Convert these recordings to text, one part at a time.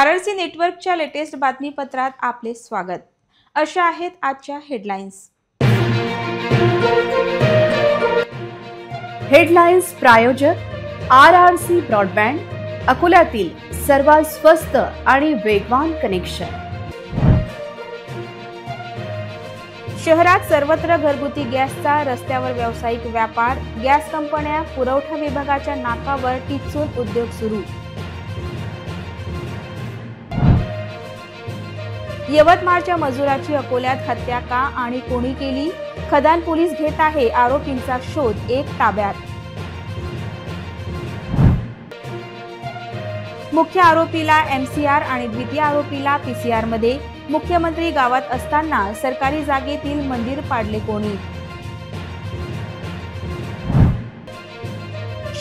RRC नेटवर्कच्या latest बातमीपत्रात आपले स्वागत। अशा आहेत आजच्या हेडलाईन्स। हेडलाईन्स प्रायोजक RRC ब्रॉडबँड, अकोल्यातील सर्वात स्वस्त आणि वेगवान कनेक्शन। शहरात सर्वत्र घरगुती गॅसचा, रस्त्यावर व्यावसायिक व्यापार, गॅस कंपन्या, पुरवठा विभागाच्या नाकावर टिचून उद्योग सुरू। यवतमाळच्या मजुराची अकोल्यात हत्या का आणि कोणी केली? खदान पोलीस घेत आहे आरोपींचा शोध, एक ताब्यात। मुख्य आरोपीला MCR आणि द्वितीय आरोपीला PCR मध्ये। मुख्यमंत्री गावात असताना सरकारी जागेतील मंदिर पाडले कोणी?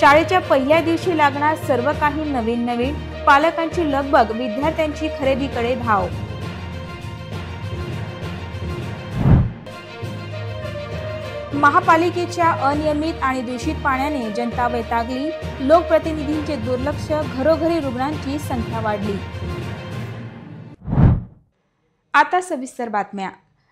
शाळेच्या पहिल्या दिवशी लागणार सर्व काही नवीन नवीन, पालकांची लगबग, विद्यार्थ्यांची खरेदीकडे धाव। महापालिकेच्या अनियमित आणि दूषित पाण्याने जनता वैतागली, लोकप्रतिनिधींचे दुर्लक्ष, घरोघरी रुग्णांची संख्या वाढली। आता सविस्तर बातम्या।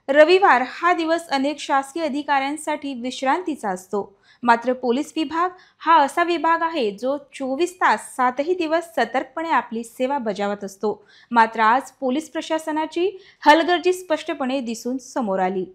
रविवार हा दिवस अनेक शासकीय अधिकाऱ्यांसाठी विश्रांतीचा असतो, मात्र पोलीस विभाग हा असा विभाग आहे जो 24 तास 7ही दिवस सतर्कपणे आपली सेवा बजावत असतो। मात्र आज पोलीस प्रशासनाची हलगर्जी स्पष्टपणे दिसून समोर आली।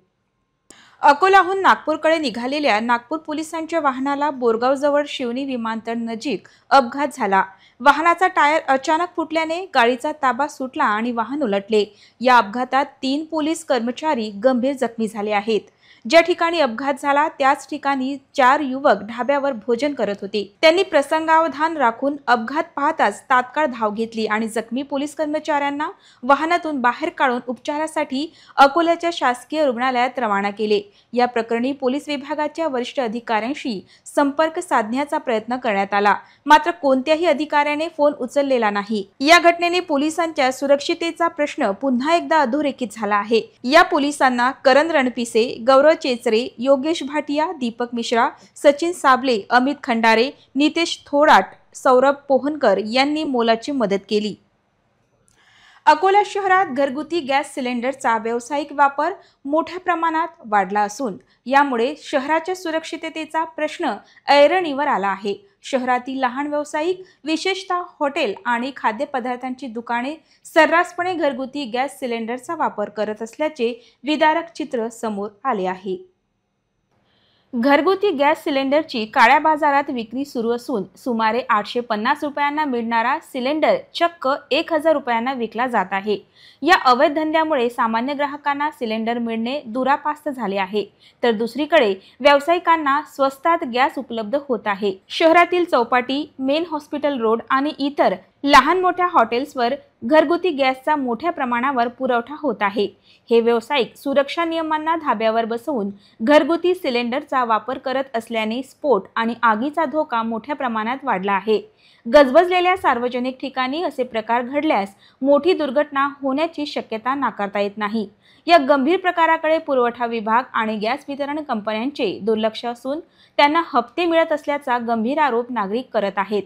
अकोल्याहून नागपूरकडे निघालेल्या नागपूर पोलिसांच्या वाहनाला बोरगावजवळ शिवनी विमानतळ नजीक अपघात झाला। वाहनाचा टायर अचानक फुटल्याने गाडीचा ताबा सुटला आणि वाहन उलटले। या अपघातात 3 पोलीस कर्मचारी गंभीर जखमी झाले आहेत। ज्या ठिकाणी अपघात झाला त्याच ठिकाणी 4 युवक ढाब्यावर भोजन करत होते। त्यांनी प्रसंगावधान राखून अपघात पाहताच तात्काळ धाव घेतली आणि जखमी पोलीस कर्मचाऱ्यांना वाहनातून बाहेर काढून उपचारासाठी अकोल्याच्या शासकीय रुग्णालयात रवाना केले। या प्रकरणी पोलीस विभागाच्या वरिष्ठ अधिकाऱ्यांशी संपर्क साधण्याचा प्रयत्न करण्यात आला, मात्र कोणत्याही अधिकाऱ्याने फोन उचललेला नाही। या घटनेने पोलिसांच्या सुरक्षिततेचा प्रश्न पुन्हा एकदा अधोरेखित झाला आहे। या पोलिसांना करण रणपिसे, गौरव चेचरे, योगेश भाटिया, दीपक मिश्रा, सचिन साबले, अमित खंडारे, नितेश थोराट, सौरभ पोहनकर यांनी मोलाची मदत केली। अकोला शहरात घरगुती गॅस सिलेंडरचा व्यावसायिक वापर मोठ्या प्रमाणात वाढला असून यामुळे शहराच्या सुरक्षिततेचा प्रश्न ऐरणीवर आला आहे। शहरातील लहान व्यावसायिक, विशेषतः हॉटेल आणि खाद्यपदार्थांची दुकाने सर्रासपणे घरगुती गॅस सिलेंडरचा वापर करत असल्याचे विदारक चित्र समोर आले आहे। घरगुती गॅस सिलेंडरची काळ्या बाजारात विक्री सुरू असून सुमारे 850 रुपयांना मिळणारा सिलेंडर चक्क 1000 रुपयांना विकला जात आहे। या अवैध धंद्यामुळे सामान्य ग्राहकांना सिलेंडर मिळणे दुरापास्त झाले आहे, तर दुसरीकडे व्यावसायिकांना स्वस्तात गॅस उपलब्ध होत आहे। शहरातील चौपाटी, मेन हॉस्पिटल रोड आणि इतर लहान मोठ्या हॉटेल्सवर घरगुती गॅसचा मोठ्या प्रमाणावर पुरवठा होत आहे। हे व्यावसायिक सुरक्षा नियमांना धाब्यावर बसवून घरगुती सिलेंडरचा वापर करत असल्याने स्फोट आणि आगीचा धोका मोठ्या प्रमाणात वाढला आहे। गजबजलेल्या सार्वजनिक ठिकाणी असे प्रकार घडल्यास मोठी दुर्घटना होण्याची शक्यता नाकारता येत नाही। या गंभीर प्रकाराकडे पुरवठा विभाग आणि गॅस वितरण कंपन्यांचे दुर्लक्ष असून त्यांना हप्ते मिळत असल्याचा गंभीर आरोप नागरिक करत आहेत।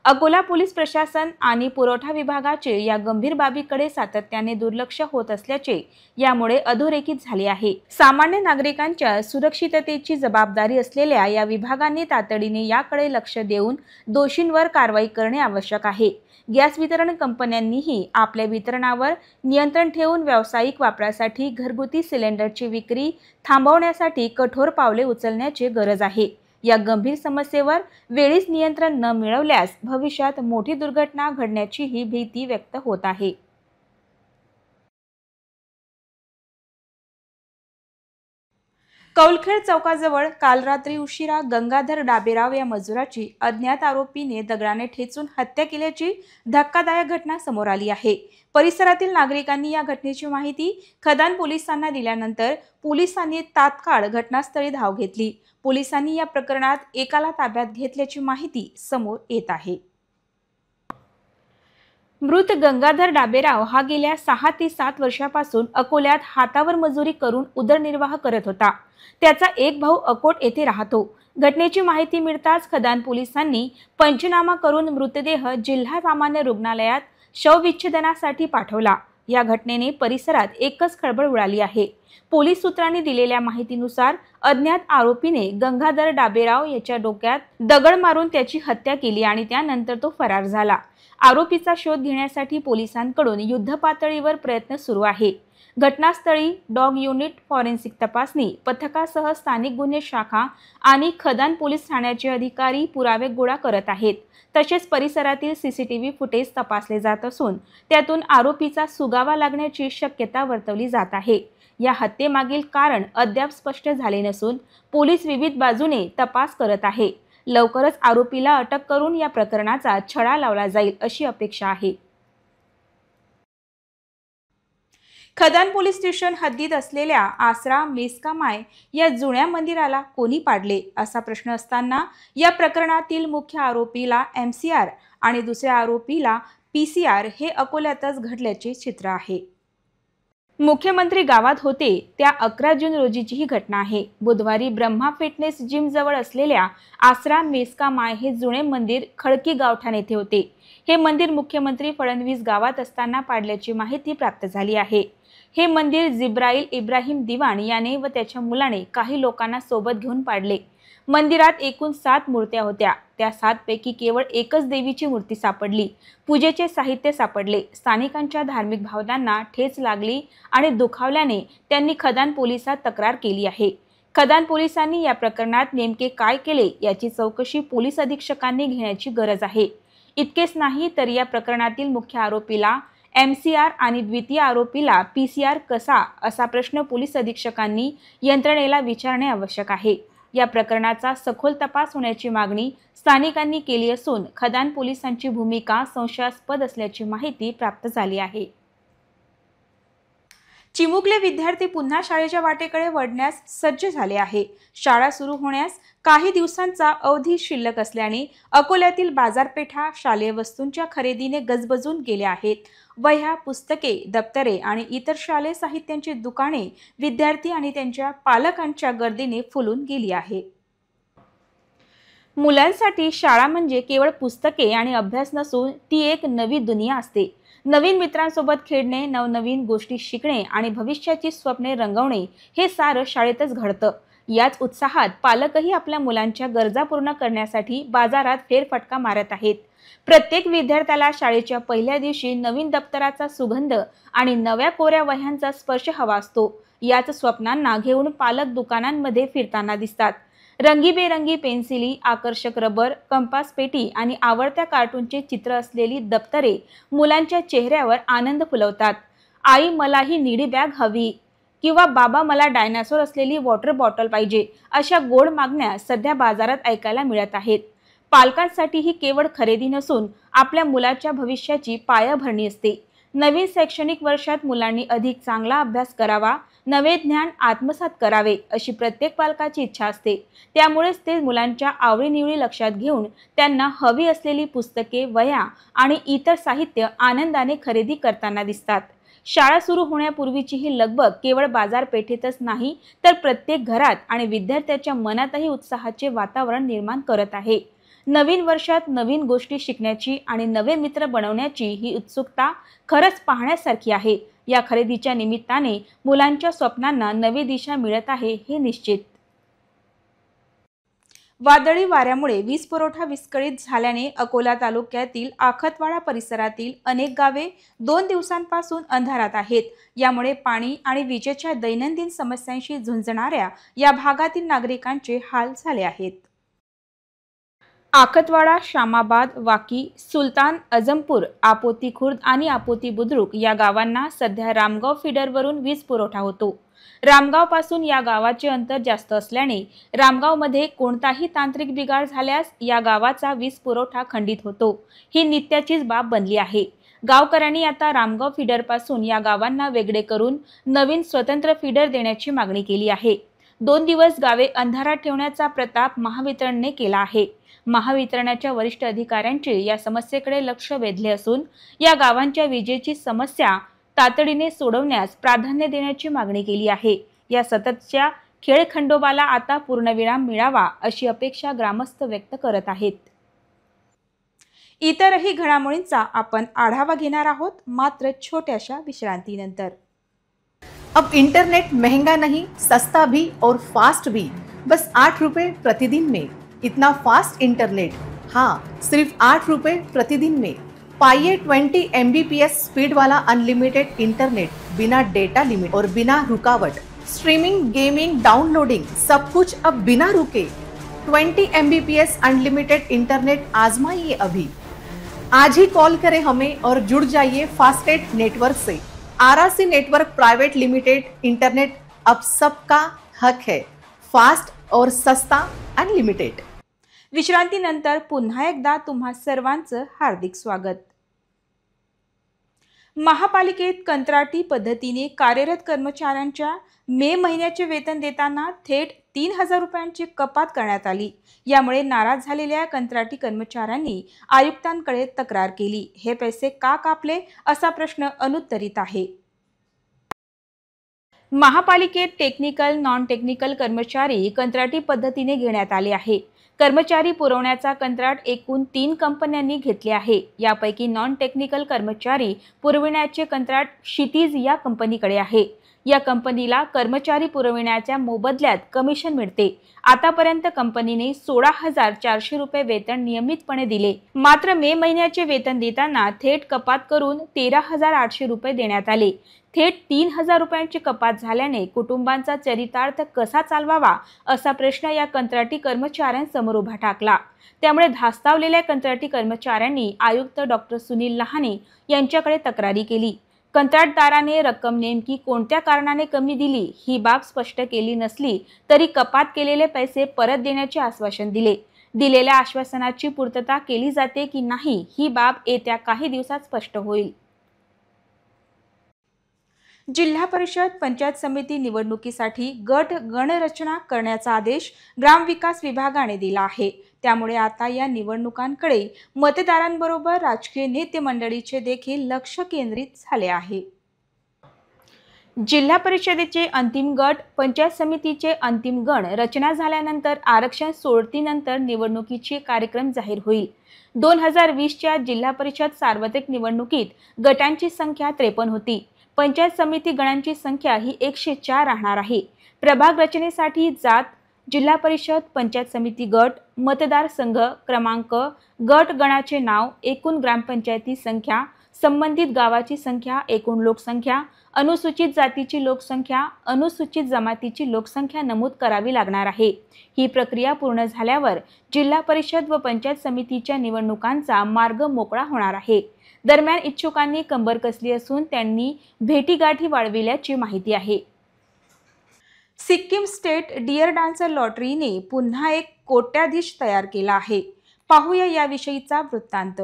अकोला पोलीस प्रशासन आणि पुरवठा विभागाचे या गंभीर बाबीकडे सातत्याने दुर्लक्ष होत असल्याचे यामुळे अधोरेखित झाले आहे। सामान्य नागरिकांच्या सुरक्षिततेची जबाबदारी असलेल्या या विभागांनी तातडीने याकडे लक्ष देऊन दोषींवर कारवाई करणे आवश्यक आहे। गॅस वितरण कंपन्यांनीही आपल्या वितरणावर नियंत्रण ठेवून व्यावसायिक वापरासाठी घरगुती सिलेंडरची विक्री थांबवण्यासाठी कठोर पावले उचलण्याची गरज आहे। या गंभीर समस्येवर वेळीच नियंत्रण न मिळवल्यास भविष्यात मोठी दुर्घटना घडण्याची ही भीती व्यक्त होत आहे। कौलखेड चौकाजवळ काल रात्री उशिरा गंगाधर डाबेराव या मजुराची अज्ञात आरोपीने दगडाने ठेचून हत्या केल्याची धक्कादायक घटना समोर आली आहे। परिसरातील नागरिकांनी या घटनेची माहिती खदान पोलिसांना दिल्यानंतर पोलिसांनी तात्काळ घटनास्थळी धाव घेतली। पोलिसांनी या प्रकरणात एकाला ताब्यात घेतल्याची माहिती समोर येत आहे। मृत गंगाधर डाबेराव हा गेल्या 6 ते 7 वर्षापासून अकोल्यात हातावर मजुरी करून उदरनिर्वाह करत होता। त्याचा एक भाऊ अकोट येथे राहतो। घटनेची माहिती मिळताच खदान पोलिसांनी पंचनामा करून मृतदेह जिल्हा सामान्य रुग्णालयात शवविच्छेदनासाठी पाठवला। या घटनेने परिसरात एकच खळबळ उडाली आहे। पोलीस सूत्रांनी दिलेल्या माहितीनुसार अज्ञात आरोपीने गंगाधर डाबेराव याच्या डोक्यात दगड मारून त्याची हत्या केली आणि त्यानंतर तो फरार झाला। आरोपीचा शोध घेण्यासाठी पोलिसांकडून युद्धपातळीवर प्रयत्न सुरू आहे। घटनास्थळी डॉग युनिट, फॉरेन्सिक तपासणी पथकासह स्थानिक गुन्हे शाखा आणि खदान पोलीस ठाण्याचे अधिकारी पुरावे गोळा करत आहेत। तसेच परिसरातील सीसीटीव्ही फुटेज तपासले जात असून त्यातून आरोपीचा सुगावा लागण्याची शक्यता वर्तवली जात आहे। या हत्येमागील कारण अद्याप स्पष्ट झाले नसून पोलीस विविध बाजूने तपास करत आहे। लवकरच आरोपीला अटक करून या प्रकरणाचा छडा लावला जाईल अशी अपेक्षा आहे। खदान पोलीस स्टेशन हद्दीत असलेल्या आसरा मेस्का माय या जुन्या मंदिराला कोणी पाडले असा प्रश्न असताना या प्रकरणातील मुख्य आरोपीला MCR आणि दुसऱ्या आरोपीला PCR हे अकोल्यातच घडल्याचे चित्र आहे। मुख्यमंत्री गावात होते त्या 11 जून रोजीची ही घटना आहे। बुधवारी ब्रह्मा फिटनेस जिम जवळ असलेल्या आसरा मेस्का माय हे जुने मंदिर खडकी गावठाण येथे होते। हे मंदिर मुख्यमंत्री फडणवीस गावात असताना पाडल्याची माहिती प्राप्त झाली आहे। हे मंदिर जिब्राईल इब्राहिम दिवाण याने व त्याच्या मुलाने काही लोकांना सोबत घेऊन पाडले। मंदिरात एकूण 7 मूर्त्या होत्या। त्या 7 पैकी केवळ एकच देवीची मूर्ती सापडली। पूजेचे साहित्य सापडले। स्थानिकांच्या धार्मिक भावनांना ठेच लागली आणि दुखावल्याने त्यांनी खदान पोलिसात तक्रार केली आहे। खदान पोलिसांनी या प्रकरणात नेमके काय केले याची चौकशी पोलीस अधीक्षकांनी घेण्याची गरज आहे। इतकेच नाही तर या प्रकरणातील मुख्य आरोपीला MCR आणि द्वितीय आरोपीला PCR कसा असा प्रश्न पोलीस अधीक्षकांनी यंत्रणेला विचारणे आवश्यक आहे। या प्रकरणाचा सखोल तपास होण्याची मागणी स्थानिकांनी केली असून खदान पोलिसांची भूमिका संशयास्पद असल्याची माहिती प्राप्त झाली आहे। चिमुकले विद्यार्थी पुन्हा शाळेच्या वाटेकडे वळण्यास सज्ज झाले आहे। शाळा सुरू होण्यास काही दिवसांचा अवधी शिल्लक असल्याने अकोल्यातील बाजारपेठा शालेय वस्तूंच्या खरेदीने गजबजून गेल्या आहेत। वह्या, पुस्तके, दप्तरे आणि इतर शालेय साहित्यांची दुकाने विद्यार्थी आणि त्यांच्या पालकांच्या गर्दीने फुलून गेली आहे। मुलांसाठी शाळा म्हणजे केवळ पुस्तके आणि अभ्यास नसून ती एक नवी दुनिया असते। नवीन मित्रांसोबत खेळणे, नवनवीन गोष्टी शिकणे आणि भविष्याची स्वप्ने रंगवणे हे सारं शाळेतच घडतं। याच उत्साहात पालकही आपल्या मुलांच्या गरजा पूर्ण करण्यासाठी बाजारात फेरफटका मारत आहेत। प्रत्येक विद्यार्थ्याला शाळेच्या पहिल्या दिवशी नवीन दप्तराचा सुगंध आणि नव्या कोऱ्या वह्यांचा स्पर्श हवा असतो। याच स्वप्नांना घेऊन पालक दुकानांमध्ये फिरताना दिसतात। रंगीबेरंगी पेन्सिली, आकर्षक रबर, कंपास पेटी आणि आवडत्या कार्टूनचे चित्र असलेली दप्तरे मुलांच्या चेहऱ्यावर आनंद फुलवतात। आई मला ही निळी बॅग हवी किंवा बाबा मला डायनासोर असलेली वॉटर बॉटल पाहिजे अशा गोड मागण्या सध्या बाजारात ऐकायला मिळत आहेत। पालकांसाठी ही केवळ खरेदी नसून आपल्या मुलाच्या भविष्याची पायाभरणी असते। नवीन शैक्षणिक वर्षात मुलांनी अधिक चांगला अभ्यास करावा, नवे ज्ञान आत्मसात करावे अशी प्रत्येक पालकाची इच्छा असते। त्यामुळेच ते मुलांच्या आवडीनिवडी लक्षात घेऊन त्यांना हवी असलेली पुस्तके, वह्या आणि इतर साहित्य आनंदाने खरेदी करताना दिसतात। शाळा सुरू होण्यापूर्वीची ही लगबग केवळ बाजारपेठेतच नाही तर प्रत्येक घरात आणि विद्यार्थ्याच्या मनातही उत्साहाचे वातावरण निर्माण करत आहे। नवीन वर्षात नवीन गोष्टी शिकण्याची आणि नवे मित्र बनवण्याची ही उत्सुकता खरंच पाहण्यासारखी आहे। या खरेदीच्या निमित्ताने मुलांच्या स्वप्नांना नवी दिशा मिळत आहे हे निश्चित। वादळी वाऱ्यामुळे वीज पुरवठा विस्कळीत झाल्याने अकोला तालुक्यातील आखतवाडा परिसरातील अनेक गावे 2 दिवसांपासून अंधारात आहेत। यामुळे पाणी आणि विजेच्या दैनंदिन समस्यांशी झुंजणाऱ्या या भागातील नागरिकांचे हाल झाले आहेत। आखतवाडा, शामाबाद, वाकी, सुलतान अजमपूर, आपोती खुर्द आणि आपोती बुद्रुक या गावांना सध्या रामगाव फीडरवरून वीज पुरवठा होतो। रामगाव पासून या गावाचे अंतर जास्त असल्याने रामगावमध्ये कोणताही तांत्रिक बिघाड झाल्यास या गावाचा वीज पुरवठा खंडित होतो। ही नित्याचीच बाब बनली आहे। गावकऱ्यांनी आता रामगाव फीडरपासून या गावांना वेगळे करून नवीन स्वतंत्र फीडर देण्याची मागणी केली आहे। 2 दिवस गावे अंधारात ठेवण्याचा प्रताप महावितरणने केला आहे। महावितरणाच्या वरिष्ठ अधिकाऱ्यांचे या समस्येकडे लक्ष वेधले असून या गावांच्या विजेची समस्या तातडीने सोडवण्यास प्राधान्य देण्याची मागणी केली आहे। या सततच्या खेळखंडोबाला आता पूर्णविराम मिळावा अशी अपेक्षा ग्रामस्थ व्यक्त करत आहेत। इतरही घडामोडींचा आपण आढावा घेणार आहोत, मात्र छोट्याशा विश्रांतीनंतर। अब इंटरनेट महंगा नहीं, सस्ता भी और फास्ट भी, बस 8 रुपए प्रतिदिन में। इतना फास्ट इंटरनेट, हाँ, सिर्फ 8 रुपए प्रतिदिन में। पाइए 20 MBPS स्पीड वाला अनलिमिटेड इंटरनेट, बिना डेटा लिमिट और बिना रुकावट। स्ट्रीमिंग, गेमिंग, डाउनलोडिंग, सब कुछ अब बिना रुके। 20 MBPS अनलिमिटेड इंटरनेट आजमाइए अभी। आज ही कॉल करें हमें और जुड़ जाइए फास्टेट नेटवर्क से। RRC network private limited internet अब सबका हक है, फास्ट और सस्ता अनलिमिटेड। विश्रांतीनंतर पुन्हा एकदा तुम्हा सर्वांचं हार्दिक स्वागत। महापालिकेत कंत्राटी पद्धतीने कार्यरत कर्मचाऱ्यांच्या मे महिन्याचे वेतन देताना थेट 3,000 रुपयांची कपात करण्यात आली। यामुळे नाराज झालेल्या कंत्राटी कर्मचाऱ्यांनी आयुक्तांकडे तक्रार केली। हे पैसे का कापले असा प्रश्न अनुत्तरित आहे। महापालिकेत टेक्निकल, नॉन टेक्निकल कर्मचारी कंत्राटी पद्धतीने घेण्यात आले आहे। कर्मचारी पुरवण्याचा कंत्राट एकूण 3 कंपन्यांनी घेतले आहे। यापैकी नॉन टेक्निकल कर्मचारी पुरविण्याचे कंत्राट क्षितिज या कंपनीकडे आहे। या कंपनीला कर्मचारी पुरविण्याच्या मोबदल्यात कमिशन मिळते। आतापर्यंत कंपनीने 16,400 रुपये वेतन नियमितपणे दिले, मात्र मे महिन्याचे वेतन देताना थेट कपात करून 13,800 रुपये देण्यात आले। थेट 3,000 रुपयांची कपात झाल्याने कुटुंबांचा चरितार्थ कसा चालवावा असा प्रश्न या कंत्राटी कर्मचाऱ्यांसमोर उभा ठाकला। त्यामुळे धास्तावलेल्या कंत्राटी कर्मचाऱ्यांनी आयुक्त डॉक्टर सुनील लहाने यांच्याकडे तक्रारी केली। कंत्राटदाराने रक्कम नेमकी कोणत्या कारणाने कमी दिली ही बाब स्पष्ट केली नसली तरी कपात केलेले पैसे परत देण्याचे आश्वासन दिले। दिलेल्या आश्वासनाची पूर्तता केली जाते की नाही ही बाब येत्या काही दिवसात स्पष्ट होईल। जिल्हा परिषद पंचायत समिती निवडणुकीसाठी गट गणरचना करण्याचा आदेश ग्रामविकास विभागाने दिला आहे। त्यामुळे आता या निवडणुकांकडे मतदारांबरोबर राजकीय नेते मंडळीचे देखील लक्ष केंद्रित झाले आहे। जिल्हा परिषदेचे अंतिम गट, पंचायत समितीचे अंतिम गण रचना झाल्यानंतर आरक्षण सोडतीनंतर निवडणुकीचे कार्यक्रम जाहीर होईल। 2020च्या जिल्हा परिषद सार्वत्रिक निवडणुकीत गटांची संख्या 53 होती। पंचायत समिती गणांची संख्या ही 104 राहणार आहे। प्रभाग रचनेसाठी जात, जिल्हा परिषद, पंचायत समिती गट, मतदार संघ क्रमांक, गट गणाचे नाव, एकूण ग्रामपंचायती संख्या, संबंधित गावाची संख्या, एकूण लोकसंख्या, अनुसूचित जातीची लोकसंख्या, अनुसूचित जमातीची लोकसंख्या नमूद करावी लागणार आहे। ही प्रक्रिया पूर्ण झाल्यावर जिल्हा परिषद व पंचायत समितीच्या निवडणुकांचा मार्ग मोकळा होणार आहे। दरम्यान इच्छुकांनी कंबर कसली असून त्यांनी भेटीगाठी वाढविल्याची माहिती आहे। सिक्कीम स्टेट डिअर डान्सर लॉटरीने पुन्हा एक कोट्याधीश तयार केला आहे। पाहूया याविषयीचा वृत्तांत।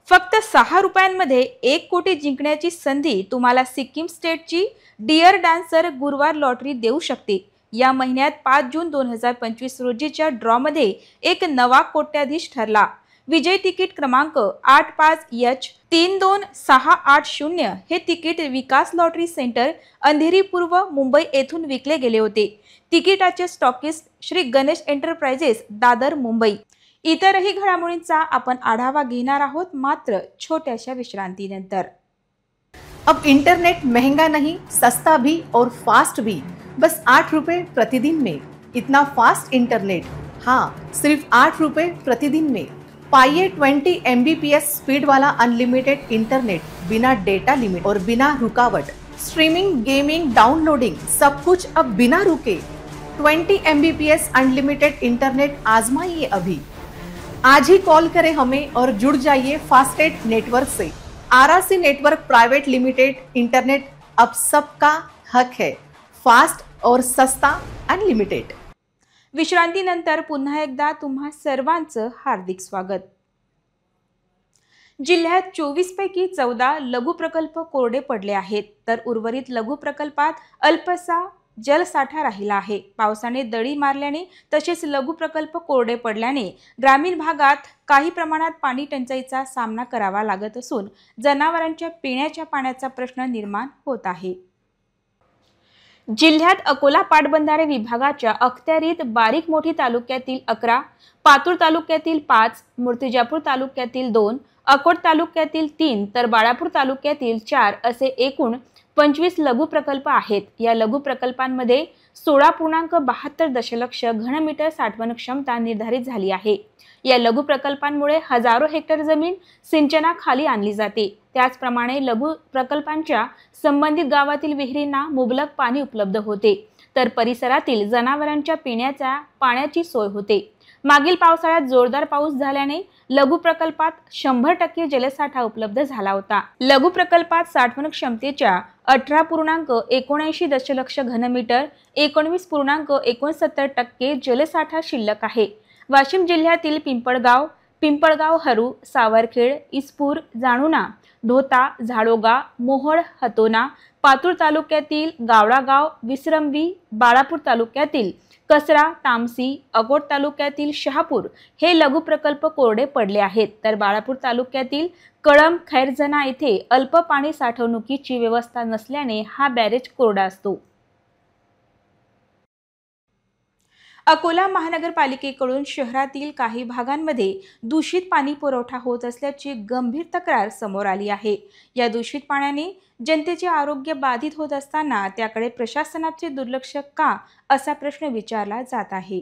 फक्त 6 रुपयांमध्ये 1 कोटी जिंकण्याची संधी तुम्हाला सिक्कीम स्टेटची डिअर डान्सर गुरुवार लॉटरी देऊ शकते। या महिन्यात 5 जून 2025 रोजीच्या ड्रॉमध्ये एक नवा कोट्याधीश ठरला। विजय तिकीट क्रमांक 85H32680 हे तिकीट विकास लॉटरी सेंटर, अंधेरी पूर्व, मुंबई येथून विकले गेले होते। तिकिटाचे स्टॉकिस्ट श्री गणेश एंटरप्राइजेस, दादर, मुंबई। इतरही घडामोडींचा आपण आढावा घेणार आहोत, मात्र छोट्याशा विश्रांतीनंतर। अब इंटरनेट महंगा नहीं, सस्ता भी और फास्ट भी, बस 8 रुपए प्रतिदिन में। इतना फास्ट इंटरनेट, हाँ, सिर्फ 8 रुपए प्रतिदिन में। पाइए 20 MBPS स्पीड वाला अनलिमिटेड इंटरनेट, बिना डेटा लिमिट और बिना रुकावट। स्ट्रीमिंग, गेमिंग, डाउनलोडिंग, सब कुछ अब बिना रुके। 20 MBPS अनलिमिटेड इंटरनेट आजमाइए अभी। आज ही कॉल करें हमें और जुड़ जाइए फास्टेट नेटवर्क से। RRC network private limited internet अब सबका हक है, फास्ट और सस्ता अनलिमिटेड। विश्रांतीनंतर पुन्हा एकदा तुम्हा सर्वांचं हार्दिक स्वागत। जिल्ह्यात 24 पैकी 14 लघु प्रकल्प कोरडे पडले आहेत, तर उर्वरित लघु प्रकल्पात अल्पसा जलसाठा राहिला आहे। पावसाने दडी मारल्याने तसेच लघु प्रकल्प कोरडे पडल्याने ग्रामीण भागात काही प्रमाणात पाणी टंचाईचा सामना करावा लागत असून जनावरांच्या पिण्याच्या पाण्याचा प्रश्न निर्माण होत आहे। जिल्ह्यात अकोला पाटबंधारे विभागाच्या अखत्यारीत बारीक मोठी तालुक्यातील 11, पातूर तालुक्यातील 5, मूर्तिजापूर तालुक्यातील 2, अकोट तालुक्यातील 3 तर बाळापूर तालुक्यातील 4 असे एकूण 25 लघु प्रकल्प आहेत। या लघु प्रकल्पांमध्ये 16.72 दशलक्ष घनमीटर साठवण क्षमता निर्धारित झाली आहे। या लघु प्रकल्पांमुळे हजारो हेक्टर जमीन सिंचनाखाली आणली जाते। त्याचप्रमाणे लघु प्रकल्पांच्या संबंधित गावातील विहिरींना मुबलक पाणी उपलब्ध होते, तर परिसरातील जनावरांच्या पिण्याच्या पाण्याची सोय होते। मागील पावसाळ्यात जोरदार पाऊस झाल्याने लघु प्रकल्पात 100% जलसाठा उपलब्ध झाला होता। लघु प्रकल्पात साठवण क्षमतेच्या 18.79 दशलक्ष घनमीटर 19.69% जलसाठा शिल्लक आहे। वाशिम जिल्ह्यातील पिंपळगाव, हरू, सावरखेड, इस्पूर, जाणुना, ढोता, झाडोगा, मोहोळ, हतोना, पातूर तालुक्यातील गावडागाव, विसरंबी, बाळापूर तालुक्यातील कसरा, तामसी, अकोट तालुक्यातील शहापूर हे लघु प्रकल्प कोरडे पडले आहेत, तर बाळापूर तालुक्यातील कळम, खैरजना येथे अल्प पाणी साठवणुकीची व्यवस्था नसल्याने हा बॅरेज कोरडा असतो। अकोला महानगरपालिकेकडून शहरातील काही भागांमध्ये दूषित पाणी पुरवठा होत असल्याची गंभीर तक्रार समोर आली आहे। या दूषित पाण्याने जनतेचे आरोग्य बाधित होत असताना त्याकडे प्रशासनाचे दुर्लक्ष का असा प्रश्न विचारला जात आहे।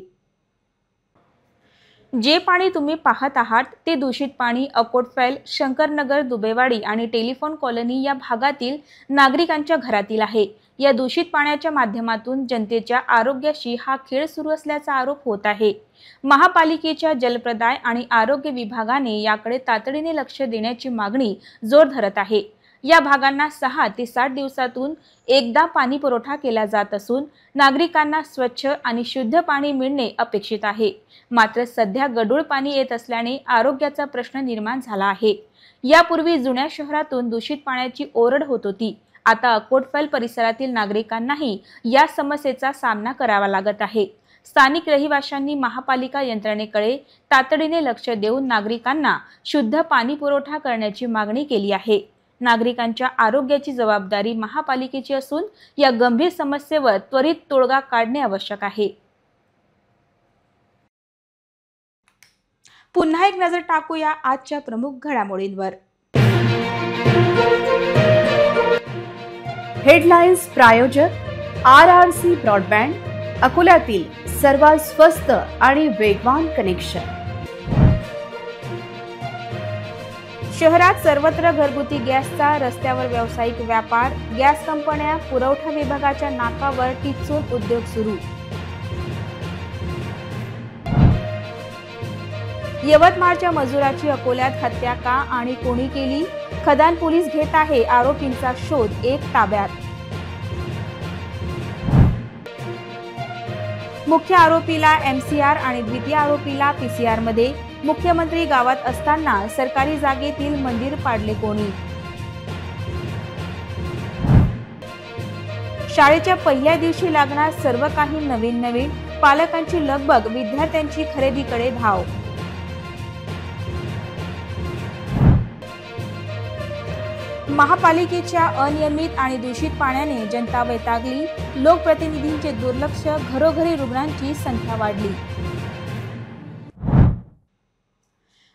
जे पाणी तुम्ही पाहत आहात ते दूषित पाणी अकोटफैल, शंकरनगर, दुबेवाडी आणि टेलिफोन कॉलनी या भागातील नागरिकांच्या घरातील आहे। या दूषित पाण्याच्या माध्यमातून जनतेच्या आरोग्याशी हा खेळ सुरू असल्याचा आरोप होत आहे। महापालिकेच्या जलप्रदाय आणि आरोग्य विभागाने याकडे तातडीने लक्ष देण्याची मागणी जोर धरत आहे। या भागांना 6 ते 7 दिवसातून एकदा पाणी पुरवठा केला जात असून नागरिकांना स्वच्छ आणि शुद्ध पाणी मिळणे अपेक्षित आहे। मात्र सध्या गढूळ पाणी येत असल्याने आरोग्याचा प्रश्न निर्माण झाला आहे। यापूर्वी जुन्या शहरातून दूषित पाण्याची ओरड होत होती, आता अकोटफैल परिसरातील नागरिकांनाही या समस्येचा सामना करावा लागत आहे। स्थानिक रहिवाशांनी महापालिका यंत्रणेकडे तातडीने लक्ष देऊन नागरिकांना शुद्ध पाणी पुरवठा करण्याची मागणी केली आहे। नागरिकांच्या आरोग्याची जबाबदारी महापालिकेची असून या गंभीर समस्येवर त्वरित तोडगा काढणे आवश्यक आहे। पुन्हा एक नजर टाकूया आजच्या प्रमुख घडामोडींवर। हेडलाइन्स प्रायोजक RRC ब्रॉडबँड, अकोल्यातील सर्वात स्वस्त आणि वेगवान कनेक्शन। शहरात सर्वत्र घरगुती गॅसचा, रस्त्यावर व्यावसायिक व्यापार, गॅस कंपन्या, पुरवठा विभागाच्या नाकावर टिचून उद्योग सुरू। यवतमाळच्या मजुराची अकोल्यात हत्या का आणि कोणी केली? खदान पोलीस घेत आहे आरोपींचा शोध, एक ताब्यात। मुख्य आरोपीला MCR आणि द्वितीय आरोपीला PCR मध्ये। मुख्यमंत्री गावात असताना सरकारी जागेतील मंदिर पाडले कोणी? शाळेच्या पहिल्या दिवशी लागणार सर्व काही नवीन, पालकांची लगबग, विद्यार्थ्यांची खरेदीकडे धाव। महापालिकेच्या अनियमित आणि दूषित पाण्याने जनता वैतागली, लोकप्रतिनिधींचे दुर्लक्ष, घरोघरी रुग्णांची संख्या वाढली।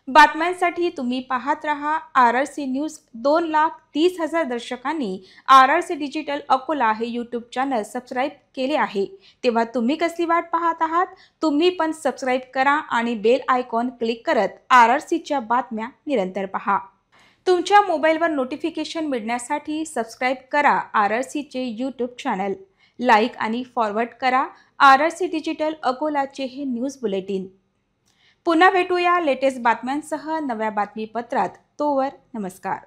बातम्यांसाठी तुम्ही पाहत रहा RRC news. 2,30,000 दर्शकांनी RRC digital Akola हे यूट्यूब चॅनल सबस्क्राईब केले आहे, तेव्हा तुम्ही कसली वाट पाहत आहात? तुम्ही पण सबस्क्राईब करा आणि बेल आयकॉन क्लिक करत RRCच्या बातम्या निरंतर पहा। तुमच्या मोबाईलवर नोटिफिकेशन मिळण्यासाठी सबस्क्राईब करा RRCचे यूट्यूब चॅनल, लाईक आणि फॉरवर्ड करा RRC डिजिटल अकोलाचे हे न्यूज बुलेटिन। पुन्हा भेटूया लेटेस्ट बातम्यांसह नव्या बातमीपत्रात। तोवर नमस्कार।